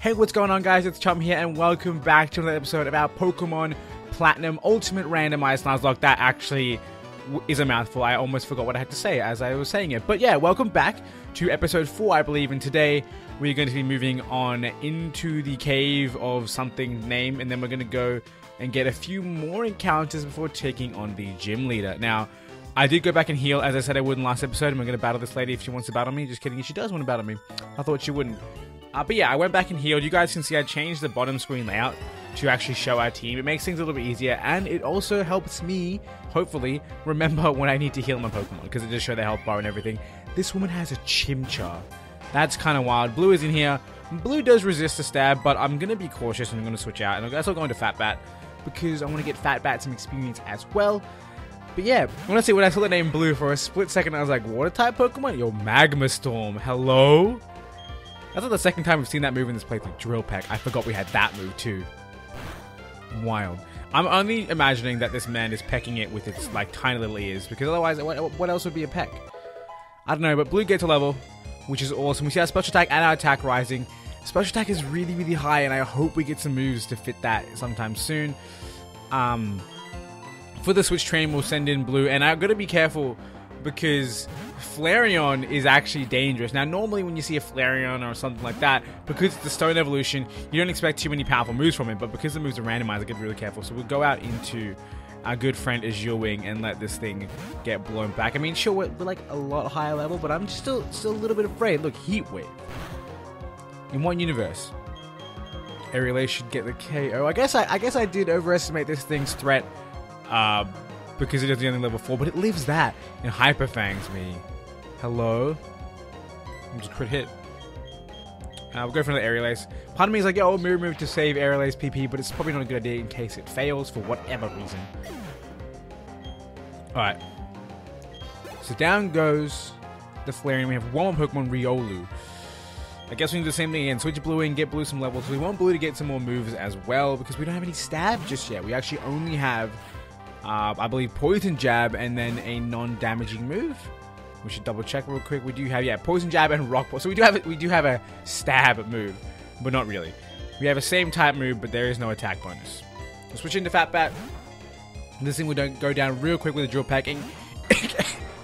Hey, what's going on, guys? It's Chum here, and welcome back to another episode of our Pokemon Platinum Ultimate Randomized Nuzlocke. That actually is a mouthful. I almost forgot what I had to say as I was saying it. But yeah, welcome back to episode 4, I believe, and today we're going to be moving on into the cave of something name, and then we're going to go and get a few more encounters before taking on the gym leader. Now, I did go back and heal, as I said I would in last episode, and we're going to battle this lady if she wants to battle me. Just kidding, if she does want to battle me. I thought she wouldn't. But yeah, I went back and healed. You guys can see I changed the bottom screen layout to actually show our team. It makes things a little bit easier, and it also helps me, hopefully, remember when I need to heal my Pokemon, because it just shows the health bar and everything. This woman has a Chimchar. That's kind of wild. Blue is in here. Blue does resist the stab, but I'm going to be cautious and I'm going to switch out. And I guess I'll go into Fat Bat, because I want to get Fat Bat some experience as well. But yeah, honestly, when I saw the name Blue for a split second, I was like, water type Pokemon? Yo, Magma Storm. Hello? That's not the second time we've seen that move in this playthrough. Drill Peck. I forgot we had that move too. Wild. I'm only imagining that this man is pecking it with its like tiny little ears, because otherwise, what else would be a peck? I don't know, but Blue gets a level, which is awesome. We see our special attack and our attack rising. Special attack is really, really high, and I hope we get some moves to fit that sometime soon. For the switch train, we'll send in Blue, and I've got to be careful because Flareon is actually dangerous. Now, normally when you see a Flareon or something like that, because it's the Stone Evolution, you don't expect too many powerful moves from it, but because the moves are randomized, I get really careful. So we'll go out into our good friend Azure Wing and let this thing get blown back. I mean, sure, we're like a lot higher level, but I'm still a little bit afraid. Look, Heat Wave. In one universe, Aerial Ace should get the KO. I guess I did overestimate this thing's threat, because it is only level 4, but it lives that. And Hyper Fangs me. Hello? I'm just crit hit. We'll go for another Aerial Ace. Part of me is like, yo, Mirror Move to save Aerial Ace PP, but it's probably not a good idea in case it fails for whatever reason. Alright. So down goes the Flareon. We have one more Pokemon, Riolu. I guess we can do the same thing again. Switch Blue in, get Blue some levels. We want Blue to get some more moves as well, because we don't have any stab just yet. We actually only have, I believe, Poison Jab and then a non-damaging move. We should double check real quick. We do have, yeah, Poison Jab and Rock Ball. So we do have a stab move, but not really. We have a same type move, but there is no attack bonus. We'll switch into Fat Bat. This thing will go down real quick with a Drill Packing.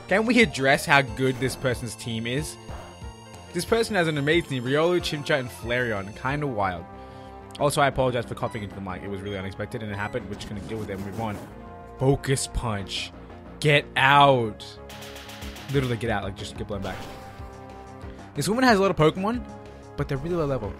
Can we address how good this person's team is? This person has an amazing team. Riolu, Chimchar, and Flareon. Kind of wild. Also, I apologize for coughing into the mic. It was really unexpected, and it happened. We're just going to deal with it and move on. Focus Punch. Get out. Literally get out. Like, just get blown back. This woman has a lot of Pokemon, but they're really low level.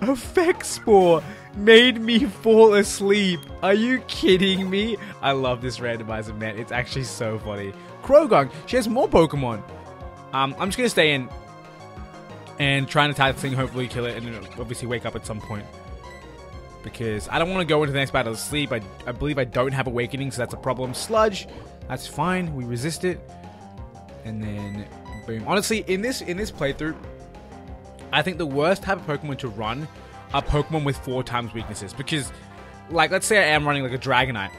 Effect Spore made me fall asleep. Are you kidding me? I love this randomizer, man. It's actually so funny. Krogung, she has more Pokemon. I'm just going to stay in and try and attack this thing, hopefully kill it, and then obviously wake up at some point. Because I don't want to go into the next battle asleep. I believe I don't have Awakening, so that's a problem. Sludge, that's fine. We resist it. And then, boom. Honestly, in this playthrough, I think the worst type of Pokemon to run are Pokemon with 4 times weaknesses. Because, like, let's say I am running like a Dragonite.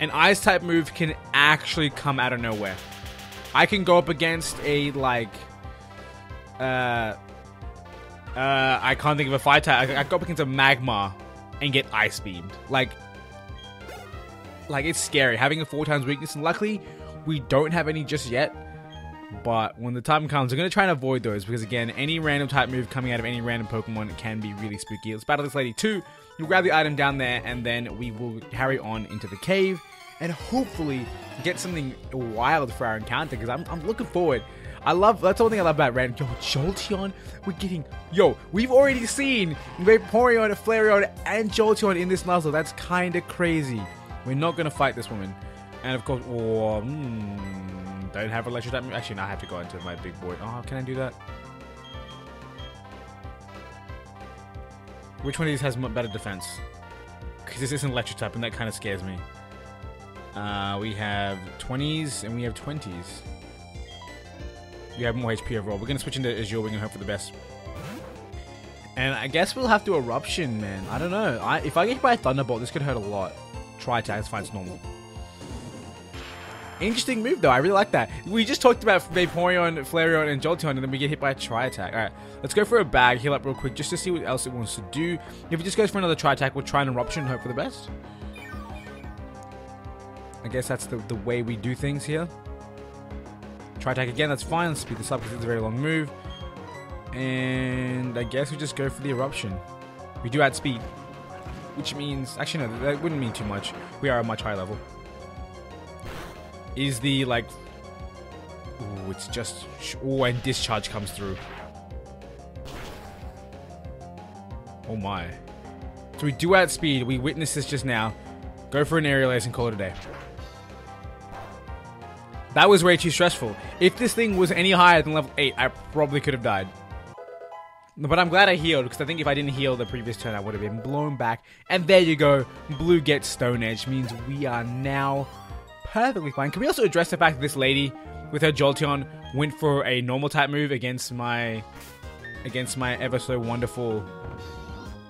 An Ice type move can actually come out of nowhere. I can go up against a, like, I can't think of a Fire type. I go up against a Magmar and get Ice Beamed. Like it's scary having a 4 times weakness, and luckily we don't have any just yet. But when the time comes, I'm going to try and avoid those, because again, any random type move coming out of any random Pokemon can be really spooky. Let's battle this lady too. We'll grab the item down there, and then we will carry on into the cave and hopefully get something wild for our encounter, because I'm looking forward. That's the one thing I love about random. Yo, Jolteon, we're getting, we've already seen Vaporeon, Flareon, and Jolteon in this Nuzlocke. That's kind of crazy. We're not going to fight this woman. And of course, don't have electric type. Actually, no, I have to go into my big boy. Oh, can I do that? Which one of these has better defense? Because this isn't electric type, and that kind of scares me. We have 20s, and we have 20s. We have more HP overall. We're going to switch into Azure Wing and hope for the best. And I guess we'll have to Eruption, man. I don't know. If I get hit by a Thunderbolt, this could hurt a lot. Try attack, it's fine, it's normal. Interesting move, though. I really like that. We just talked about Vaporeon, Flareon, and Jolteon, and then we get hit by a Tri-Attack. Alright, let's go for a bag, heal up real quick, just to see what else it wants to do. If it just goes for another Tri-Attack, we'll try an Eruption and hope for the best. I guess that's the way we do things here. Tri-Attack again, that's fine. Let's speed this up because it's a very long move. And I guess we just go for the Eruption. We do add speed, which means... Actually, no, that wouldn't mean too much. We are at a much higher level. Is the, like... Ooh, it's just... Oh, and Discharge comes through. Oh my. So we do add speed. We witnessed this just now. Go for an Aerial Ace and call it a day. That was way too stressful. If this thing was any higher than level 8, I probably could have died. But I'm glad I healed, because I think if I didn't heal the previous turn, I would have been blown back. And there you go. Blue gets Stone Edge. Means we are now... perfectly fine. Can we also address the fact that this lady with her Jolteon went for a normal type move against my ever so wonderful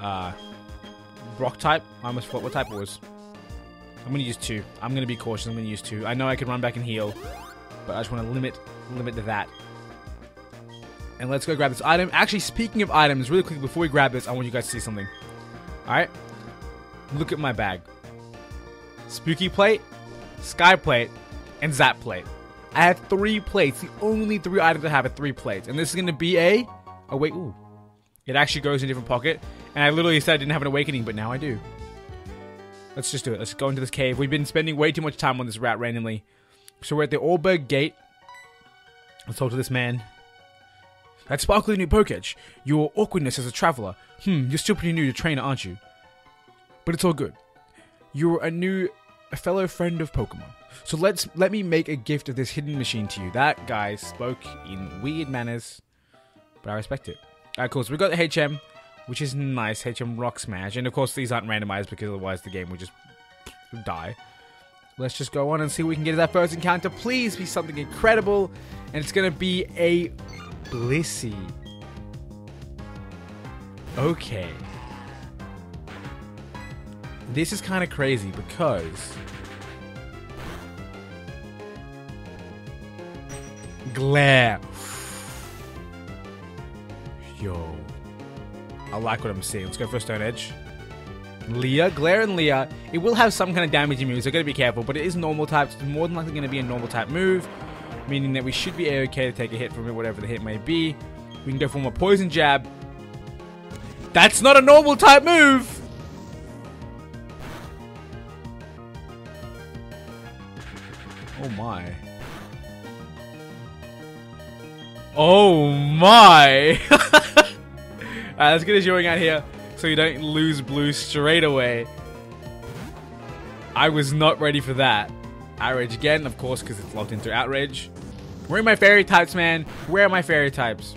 rock type? I almost forgot what type it was. I'm gonna use 2. I'm gonna be cautious. I'm gonna use 2. I know I can run back and heal, but I just want to limit to that. And let's go grab this item. Actually, speaking of items, really quickly before we grab this, I want you guys to see something. All right, look at my bag. Spooky Plate, Sky Plate, and Zap Plate. I have 3 plates. The only 3 items I have are 3 plates. And this is going to be a... Oh, wait. Ooh. It actually goes in a different pocket. And I literally said I didn't have an awakening, but now I do. Let's just do it. Let's go into this cave. We've been spending way too much time on this route randomly. So we're at the Allberg Gate. Let's talk to this man. That sparkly new Poketch. Your awkwardness as a traveler. You're still pretty new to trainer, aren't you? But it's all good. You're a fellow friend of Pokemon. So let me make a gift of this hidden machine to you. That guy spoke in weird manners, but I respect it. Alright, cool. So we got the HM, which is nice. HM Rock Smash. And of course these aren't randomized because otherwise the game would just die. Let's just go on and see what we can get as our first encounter. Please be something incredible. And it's going to be a Blissey. Okay. This is kind of crazy because... Glare. Yo. I like what I'm seeing. Let's go for a Stone Edge. Leah. Glare and Leah. It will have some kind of damaging moves, so gotta be careful. But it is normal type. So it's more than likely going to be a normal type move. Meaning that we should be okay to take a hit from it, whatever the hit may be. We can go for a Poison Jab. That's not a normal type move! Oh my. Oh my! Alright, let's get a Zhouring out here so you don't lose blue straight away. I was not ready for that. Outrage again, of course, because it's locked into Outrage. Where are my fairy types, man? Where are my fairy types?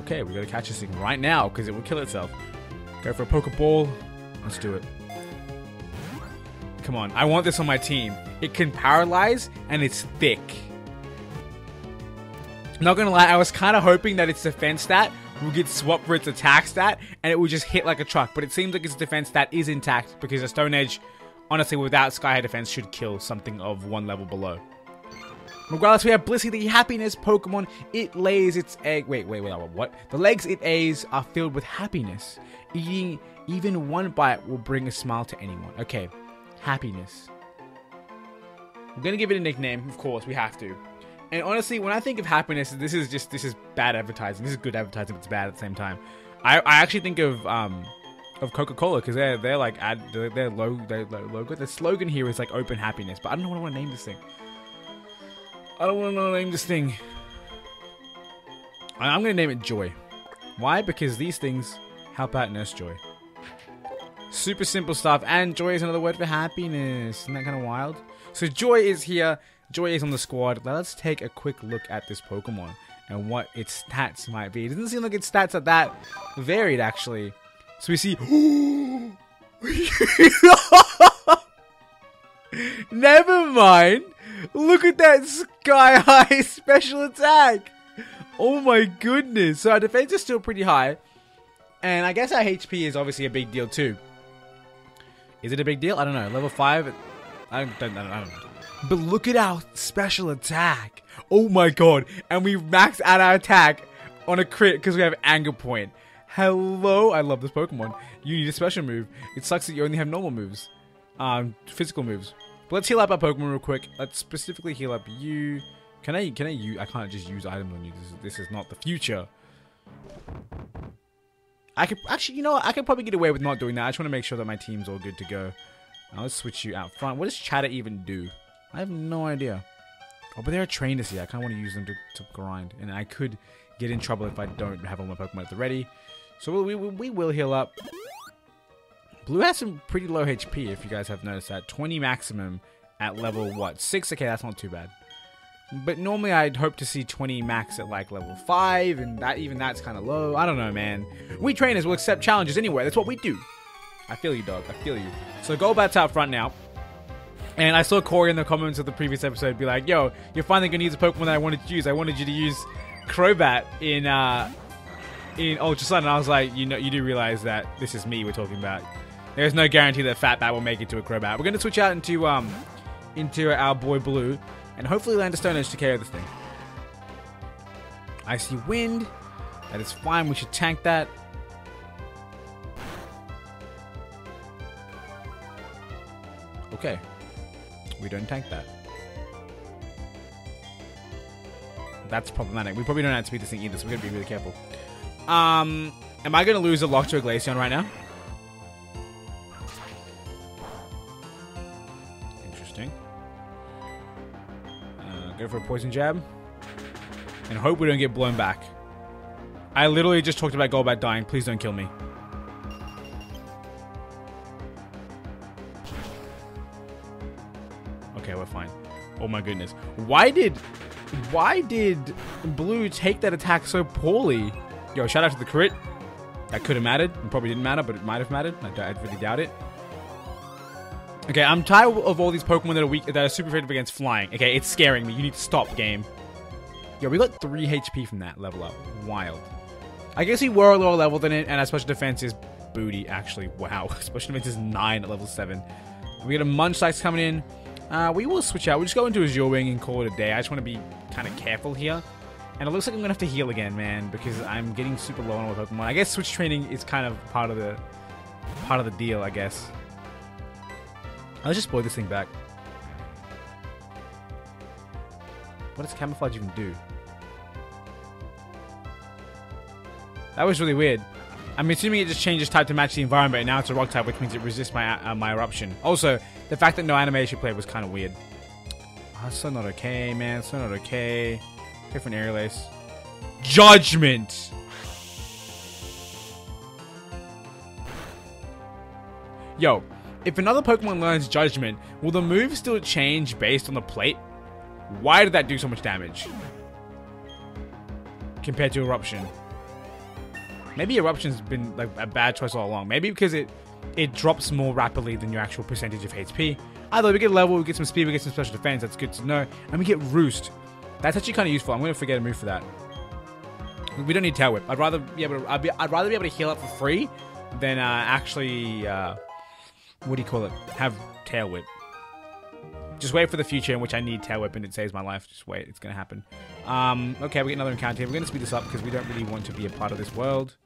Okay, we gotta catch this thing right now because it will kill itself. Go for a Pokeball. Let's do it. Come on, I want this on my team. It can paralyze and it's thick. Not gonna lie, I was kind of hoping that its defense stat will get swapped for its attack stat and it will just hit like a truck. But it seems like its defense stat is intact because a Stone Edge, honestly, without Sky High defense, should kill something of 1 level below. Regardless, we have Blissey, the happiness Pokemon. It lays its egg. Wait, what? The legs it lays are filled with happiness. Eating even 1 bite will bring a smile to anyone. Okay, happiness. We're gonna give it a nickname, of course, we have to. And honestly, when I think of happiness, this is bad advertising. This is good advertising, but it's bad at the same time. I actually think of Coca-Cola because their like their logo, their slogan here is like open happiness. But I don't know what I want to name this thing. I'm gonna name it Joy. Why? Because these things help out Nurse Joy. Super simple stuff, and Joy is another word for happiness. Isn't that kind of wild? So Joy is here. Joy is on the squad. Let's take a quick look at this Pokemon and what its stats might be. It doesn't seem like its stats are that varied, actually. So we see... Never mind. Look at that sky-high special attack. Oh my goodness. So our defense is still pretty high. And I guess our HP is obviously a big deal too. Is it a big deal? I don't know. Level 5? I don't know. But look at our special attack. Oh my god. And we maxed out our attack on a crit because we have Anger Point. Hello. I love this Pokemon. You need a special move. It sucks that you only have normal moves. Physical moves. But let's heal up our Pokemon real quick. Let's specifically heal up you. Can I use... I can't just use items on you. This is not the future. I could... Actually, you know what? I could probably get away with not doing that. I just want to make sure that my team's all good to go. Now let's switch you out front. What does Chatter even do? I have no idea. Oh, but there are trainers here. I kind of want to use them to grind. And I could get in trouble if I don't have all my Pokemon at the ready. So we will heal up. Blue has some pretty low HP, if you guys have noticed that. 20 maximum at level, what, 6? Okay, that's not too bad. But normally I'd hope to see 20 max at like level 5, and that's kind of low. I don't know, man. We trainers will accept challenges anyway. That's what we do. I feel you, dog. I feel you. So Golbat's out front now. And I saw Corey in the comments of the previous episode be like, yo, you're finally going to use a Pokemon that I wanted to use. I wanted you to use Crobat in Ultra Sun. And I was like, you know, you do realize that this is me we're talking about. There's no guarantee that Fatbat will make it to a Crobat. We're going to switch out into our boy Blue. And hopefully land a Stone Edge to KO this thing. Icy Wind. That is fine. We should tank that. Okay. We don't tank that. That's problematic. We probably don't have to beat this thing either, so we're going to be really careful. Am I going to lose a lock to a Glaceon right now? Interesting. Go for a Poison Jab. And hope we don't get blown back. I literally just talked about Golbat dying. Please don't kill me. Okay, we're fine. Oh my goodness. Why did Blue take that attack so poorly? Yo, shout out to the crit. That could have mattered. It probably didn't matter, but it might have mattered. I really doubt it. Okay, I'm tired of all these Pokemon that are weak, that are super effective against flying. Okay, it's scaring me. You need to stop, game. Yo, we got 3 HP from that level up. Wild. I guess we were a lower level than it, and our special defense is booty, actually. Wow. Special defense is 9 at level 7. We got a Munchlax coming in. We will switch out. We'll just go into Azure Wing and call it a day. I just want to be kind of careful here. And it looks like I'm going to have to heal again, man, because I'm getting super low on all my Pokemon. I guess switch training is kind of part of the deal, I guess. Let's just blow this thing back. What does Camouflage even do? That was really weird. I'm assuming it just changes type to match the environment, and now it's a rock type, which means it resists my eruption. Also, the fact that no animation play was kind of weird. Oh, it's still not okay, man. It's still not okay. Different Aerial Ace. Judgment! Yo, if another Pokemon learns Judgment, will the move still change based on the plate? Why did that do so much damage? Compared to Eruption. Maybe Eruption's been like a bad choice all along. Maybe because it drops more rapidly than your actual percentage of HP. Either we get level, we get some speed, we get some special defense. That's good to know. And we get Roost. That's actually kind of useful. I'm going to forget a move for that. We don't need Tail Whip. I'd rather be able to heal up for free than actually what do you call it? Have Tail Whip. Just wait for the future in which I need Tail Whip and it saves my life. Just wait. It's going to happen. Okay, we get another encounter here. We're going to speed this up because we don't really want to be a part of this world.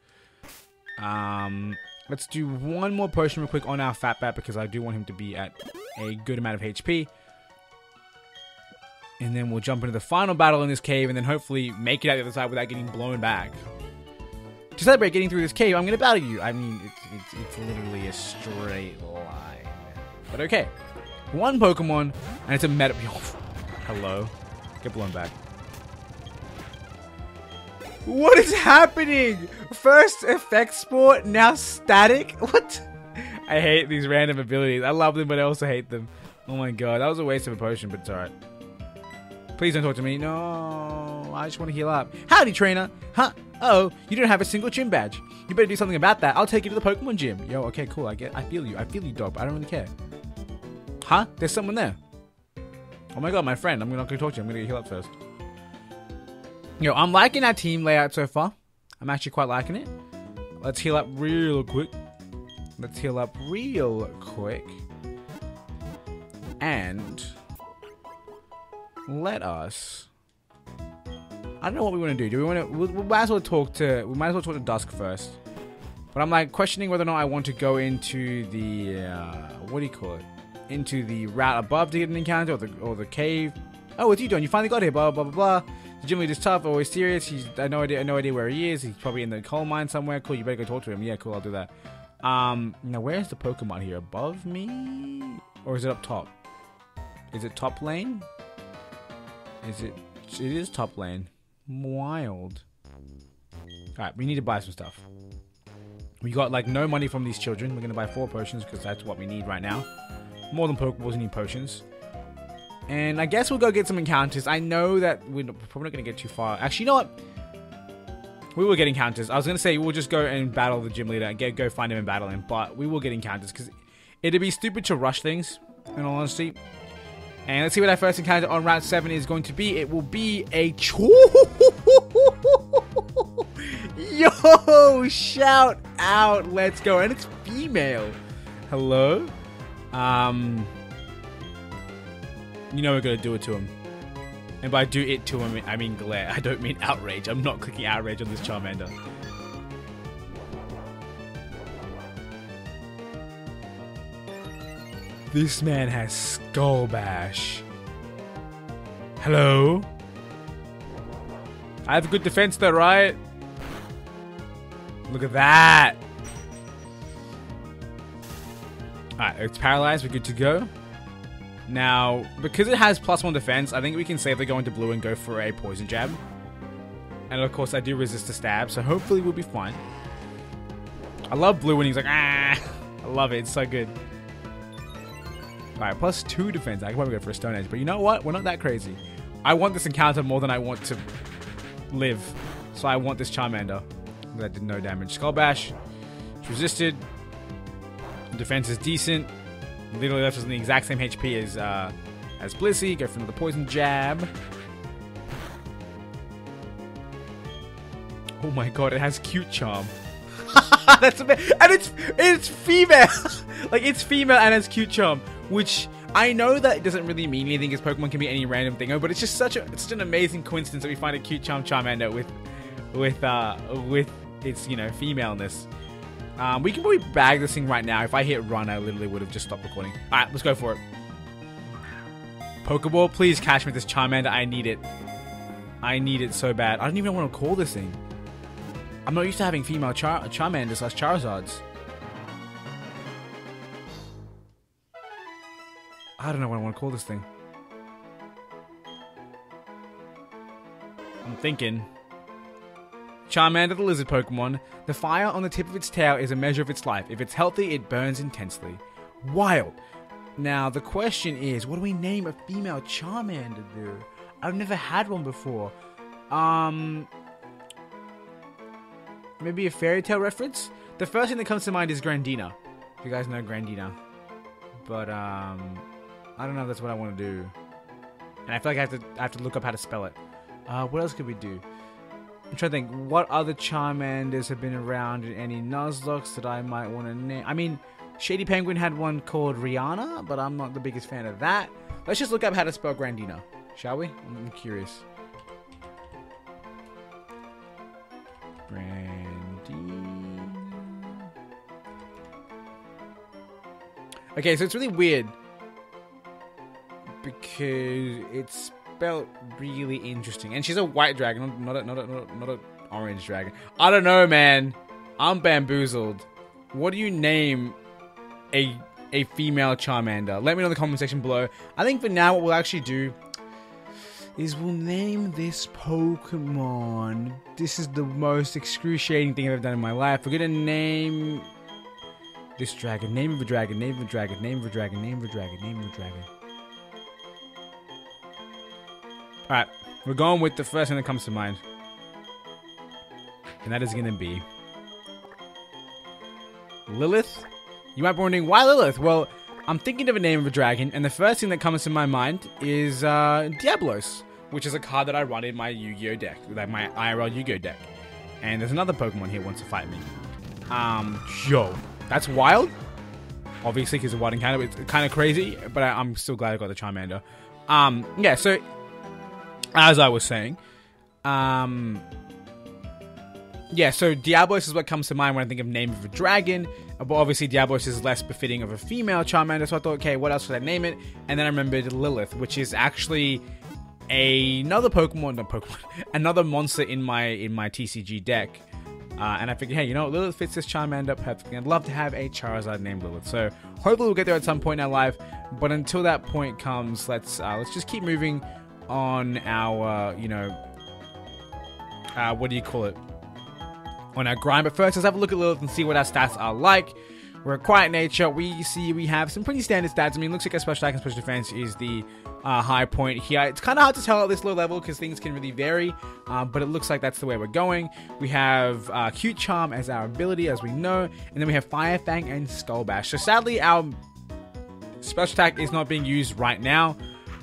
Let's do one more potion real quick on our Fatbat because I do want him to be at a good amount of HP. And then we'll jump into the final battle in this cave and then hopefully make it out the other side without getting blown back. To celebrate getting through this cave, I'm going to battle you. I mean, it's literally a straight line. But okay. One Pokemon, and it's a Meta... Hello. Get blown back. What is happening? First effect sport, now static? What? I hate these random abilities. I love them, but I also hate them. Oh my god, that was a waste of a potion, but it's alright. Please don't talk to me. No, I just want to heal up. Howdy, trainer. Huh? Oh, you don't have a single gym badge. You better do something about that. I'll take you to the Pokemon gym. Yo, okay, cool. I feel you. I feel you, dog, but I don't really care. Huh? There's someone there. Oh my god, my friend. I'm not going to talk to you. I'm going to heal up first. Yo, I'm liking our team layout so far. I'm actually quite liking it. Let's heal up real quick. Let's heal up real quick. And let us... I don't know what we want to do. Do we want to... We might as well talk to Dusk first. But I'm like questioning whether or not I want to go into the... what do you call it? Into the route above to get an encounter, or the cave. Oh, what's you doing? You finally got here. Blah blah blah blah. The gym leader's tough, always serious. I have no idea where he is. He's probably in the coal mine somewhere. Cool. You better go talk to him. Yeah, cool. I'll do that. Now where's the Pokemon here? Above me, or is it up top? Is it top lane? Is it? It is top lane. Wild. All right, we need to buy some stuff. We got like no money from these children. We're gonna buy 4 potions because that's what we need right now. More than Pokeballs, we need potions. And I guess we'll go get some encounters. I know that we're probably not gonna get too far. Actually, you know what? We will get encounters. I was gonna say we'll just go and battle the gym leader and go find him and battle him, but we will get encounters because it'd be stupid to rush things, in all honesty. And let's see what our first encounter on Route 7 is going to be. It will be a Yo, shout out. Let's go. And it's female. Hello? You know we're going to do it to him. And by do it to him, I mean glare. I don't mean outrage. I'm not clicking outrage on this Charmander. This man has Skull Bash. Hello? I have good defense though, right? Look at that. Alright, it's paralyzed. We're good to go. Now, because it has +1 defense, I think we can safely go into blue and go for a poison jab. And of course, I do resist the stab, so hopefully we'll be fine. I love blue when he's like, ah. I love it. It's so good. Alright, +2 defense. I can probably go for a Stone Edge, but you know what? We're not that crazy. I want this encounter more than I want to live. So I want this Charmander. That did no damage. Skull Bash. It's resisted. Defense is decent. Literally left us in the exact same HP as Blissey. Go for another poison jab. Oh my god, it has cute charm. That's a bit, and it's female. Like it's female and it's cute charm, which I know that doesn't really mean anything because Pokemon can be any random thing, but it's just such an amazing coincidence that we find a cute Charmander with its, you know, femaleness. We can probably bag this thing right now. If I hit run, I literally would have just stopped recording. Alright, let's go for it. Pokeball, please catch me this Charmander. I need it. I need it so bad. I don't even know what to call this thing. I'm not used to having female Charmanders / Charizards. I don't know what I want to call this thing. I'm thinking. Charmander, the lizard Pokemon. The fire on the tip of its tail is a measure of its life. If it's healthy, it burns intensely. Wild. Now, the question is, what do we name a female Charmander, dude? I've never had one before. Maybe a fairy tale reference? The first thing that comes to mind is Grandina. If you guys know Grandina. But, I don't know if that's what I want to do. And I feel like I have to look up how to spell it. What else could we do? I'm trying to think. What other Charmanders have been around in any Nuzlockes that I might want to name? I mean, Shady Penguin had one called Rihanna, but I'm not the biggest fan of that. Let's just look up how to spell Grandina, shall we? I'm curious. Grandina. Okay, so it's really weird because it's spelled really interesting, and she's a white dragon, not an orange dragon. I don't know, man. I'm bamboozled. What do you name a female Charmander? Let me know in the comment section below. I think for now, what we'll actually do is we'll name this Pokemon. This is the most excruciating thing I've ever done in my life. We're gonna name this dragon. Name of a dragon. Name of a dragon. Name of a dragon. Name of a dragon. Name of a dragon. Alright, we're going with the first thing that comes to mind. And that is gonna be Lilith. You might be wondering, why Lilith? Well, I'm thinking of a name of a dragon, and the first thing that comes to my mind is Diablos, which is a card that I run in my Yu-Gi-Oh deck, like my IRL Yu-Gi-Oh deck. And there's another Pokemon here who wants to fight me. Yo. That's wild. Obviously, because of wild encounter, it's kind of crazy. But I'm still glad I got the Charmander. Yeah, so as I was saying, yeah, so Diablos is what comes to mind when I think of name of a dragon. But obviously, Diablos is less befitting of a female Charmander. So I thought, okay, what else should I name it? And then I remembered Lilith, which is actually another another monster in my TCG deck. And I figured, hey, you know what? Lilith fits this Charmander perfectly. I'd love to have a Charizard named Lilith. So hopefully we'll get there at some point in our life. But until that point comes, let's just keep moving on our, what do you call it? On our grind. But first, let's have a look at Lilith and see what our stats are like. We're a quiet nature. We have some pretty standard stats. I mean, it looks like our special attack and special defense is the high point here. It's kind of hard to tell at this low level because things can really vary, but it looks like that's the way we're going. We have Cute Charm as our ability, as we know, and then we have Fire Fang and Skull Bash. So sadly, our special attack is not being used right now,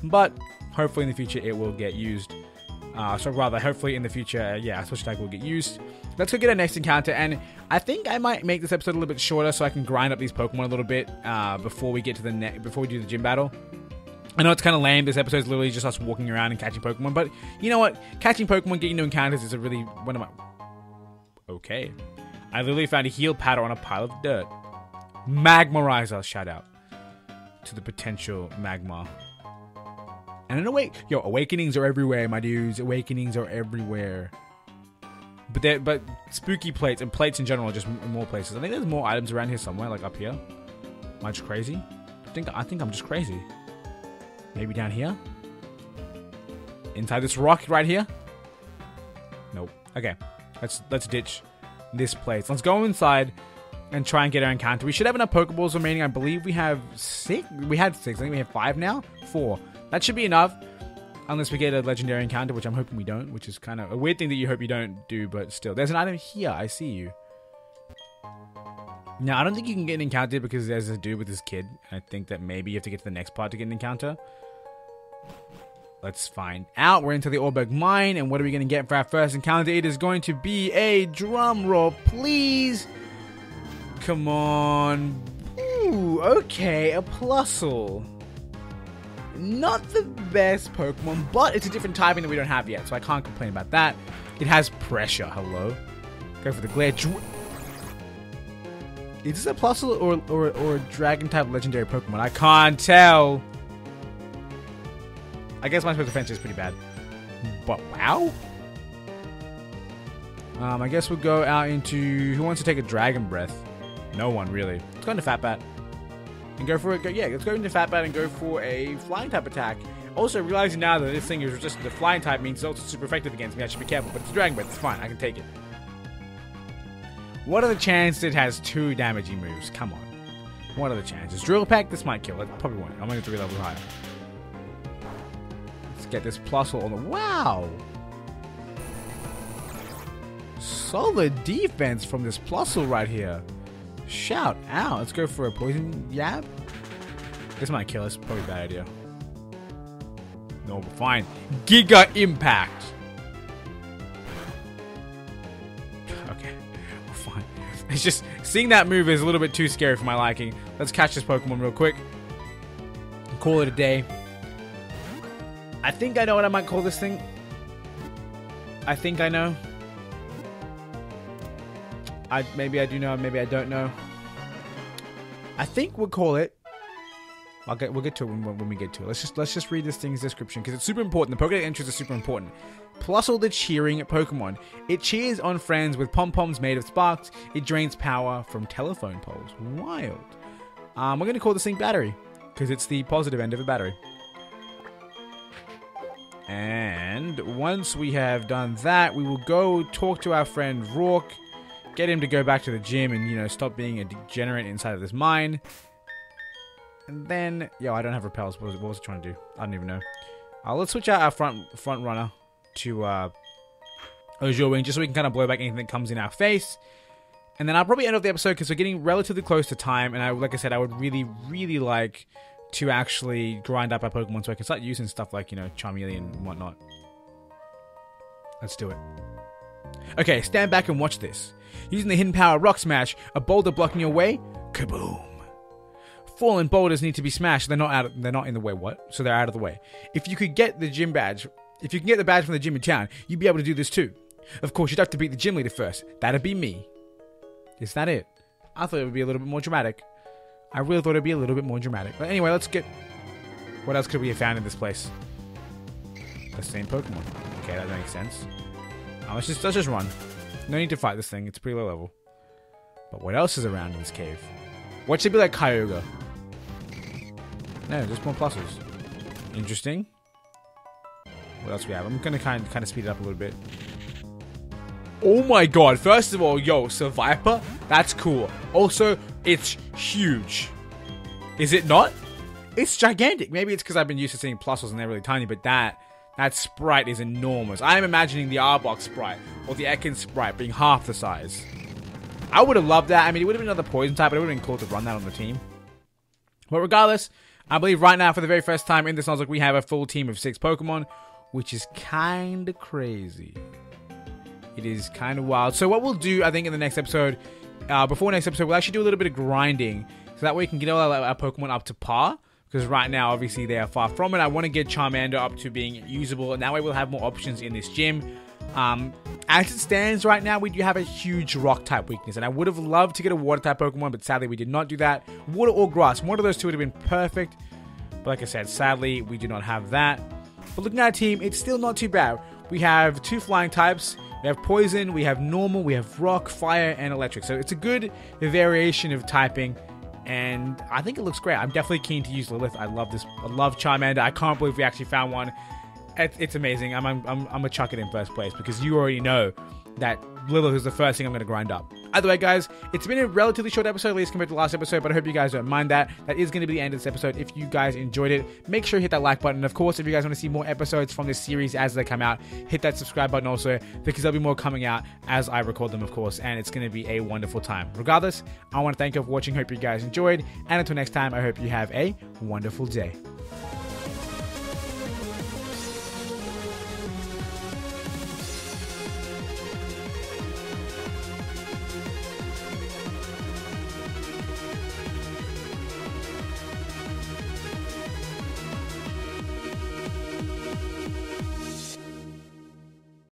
but hopefully in the future it will get used. Hopefully in the future, our special attack will get used. Let's go get our next encounter, and I think I might make this episode a little bit shorter so I can grind up these Pokemon a little bit before we get to before we do the gym battle. I know it's kind of lame. This episode is literally just us walking around and catching Pokemon, but you know what? Catching Pokemon, getting new encounters is a really Okay. I literally found a heal powder on a pile of dirt. Magmarizer, shout out to the potential Magmar. And an awakenings are everywhere, my dudes. Awakenings are everywhere. But spooky plates and plates in general are just in more places. I think there's more items around here somewhere, like up here. Am I just crazy? I think I'm just crazy. Maybe down here? Inside this rock right here? Nope. Okay. Let's ditch this place. Let's go inside and try and get our encounter. We should have enough Pokeballs remaining. I believe we have 6. We had 6. I think we have 5 now. 4. That should be enough. Unless we get a legendary encounter, which I'm hoping we don't, which is kind of a weird thing that you hope you don't do, but still. There's an item here. I see you. Now, I don't think you can get an encounter because there's a dude with his kid. I think that maybe you have to get to the next part to get an encounter. Let's find out. We're into the Orberg Mine, and what are we going to get for our first encounter? It is going to be a drum roll, please. Come on. Ooh, okay, a Plusle. Not the best Pokemon, but it's a different typing that we don't have yet, so I can't complain about that. It has pressure. Hello. Go for the glare. Is this a Plusle or a Dragon-type legendary Pokemon? I can't tell. I guess my special defense is pretty bad. But wow. I guess we'll go out into... Who wants to take a Dragon Breath? No one, really. Let's go into Fatbat. And go for it. Let's go into Fatbat and go for a flying type attack. Also, realizing now that this thing is resistant to flying type means it's also super effective against me. I should be careful, but it's Dragon Breath. It's fine. I can take it. What are the chances it has 2 damaging moves? Come on. What are the chances? Drill Peck? This might kill. It probably won't. I'm going to 3 levels higher. Let's get this Plusle on the... Wow! Solid defense from this Plusle right here. Shout out. Let's go for a Poison Yab. This might kill us. Probably a bad idea. No, but fine. Giga Impact. Okay. We're fine. It's just... Seeing that move is a little bit too scary for my liking. Let's catch this Pokemon real quick. Call it a day. I think I know what I might call this thing. I think I know. Maybe I do know, maybe I don't know. I think we'll call it. We'll get to it when we get to it. Let's just read this thing's description because it's super important. The Pokédex entries are super important. Plusle the cheering Pokemon. It cheers on friends with pom-poms made of sparks. It drains power from telephone poles. Wild. We're going to call this thing Battery because it's the positive end of a battery. And once we have done that, we will go talk to our friend Rourke. Get him to go back to the gym and, stop being a degenerate inside of this mine. And then... Yo, I don't have repels. What was I trying to do? I don't even know. Let's switch out our front runner to Azure Wing, just so we can kind of blow back anything that comes in our face. And then I'll probably end off the episode because we're getting relatively close to time. And like I said, I would really, really like to actually grind up our Pokemon so I can start using stuff like, Charmeleon and whatnot. Let's do it. Okay, stand back and watch this. Using the hidden power Rock Smash, a boulder blocking your way. Kaboom. Fallen boulders need to be smashed. They're not in the way. What? So they're out of the way. If you could get the gym badge, if you can get the badge from the gym in town, you'd be able to do this too. Of course, you'd have to beat the gym leader first. That'd be me. Is that it? I thought it would be a little bit more dramatic. I really thought it'd be a little bit more dramatic. But anyway, let's get... What else could we have found in this place? The same Pokemon. Okay, that makes sense. Let's just run. No need to fight this thing. It's pretty low level. But what else is around in this cave? What should be like Kyogre? No, just more pluses. Interesting. What else we have? I'm gonna kind of speed it up a little bit. Oh my god! First of all, yo, Survivor? That's cool. Also, it's huge. Is it not? It's gigantic. Maybe it's because I've been used to seeing pluses and they're really tiny, but that sprite is enormous. I'm imagining the Arbok sprite or the Ekans sprite being half the size. I would have loved that. I mean, it would have been another poison type, but it would have been cool to run that on the team. But regardless, I believe right now, for the very first time in this Nuzlocke, we have a full team of 6 Pokemon, which is kind of crazy. It is kind of wild. So what we'll do, I think, in the next episode, before next episode, we'll actually do a little bit of grinding. So that way we can get all our Pokemon up to par. Because right now, obviously, they are far from it. I want to get Charmander up to being usable. And that way we'll have more options in this gym. As it stands right now, we do have a huge rock-type weakness. And I would have loved to get a water-type Pokemon, but sadly, we did not do that. Water or grass. One of those two would have been perfect. But like I said, sadly, we do not have that. But looking at our team, it's still not too bad. We have 2 flying types. We have poison, we have normal, we have rock, fire, and electric. So it's a good variation of typing. And I think it looks great. I'm definitely keen to use Lilith. I love this. I love Charmander. I can't believe we actually found one. It's amazing. I'm gonna chuck it in first place because you already know that Lilith is the first thing I'm gonna grind up. Either way, guys, it's been a relatively short episode, at least compared to the last episode, but I hope you guys don't mind that. That is going to be the end of this episode. If you guys enjoyed it, make sure you hit that like button. And of course, if you guys want to see more episodes from this series as they come out, hit that subscribe button also, because there'll be more coming out as I record them, of course, and it's going to be a wonderful time. Regardless, I want to thank you for watching. Hope you guys enjoyed, and until next time, I hope you have a wonderful day.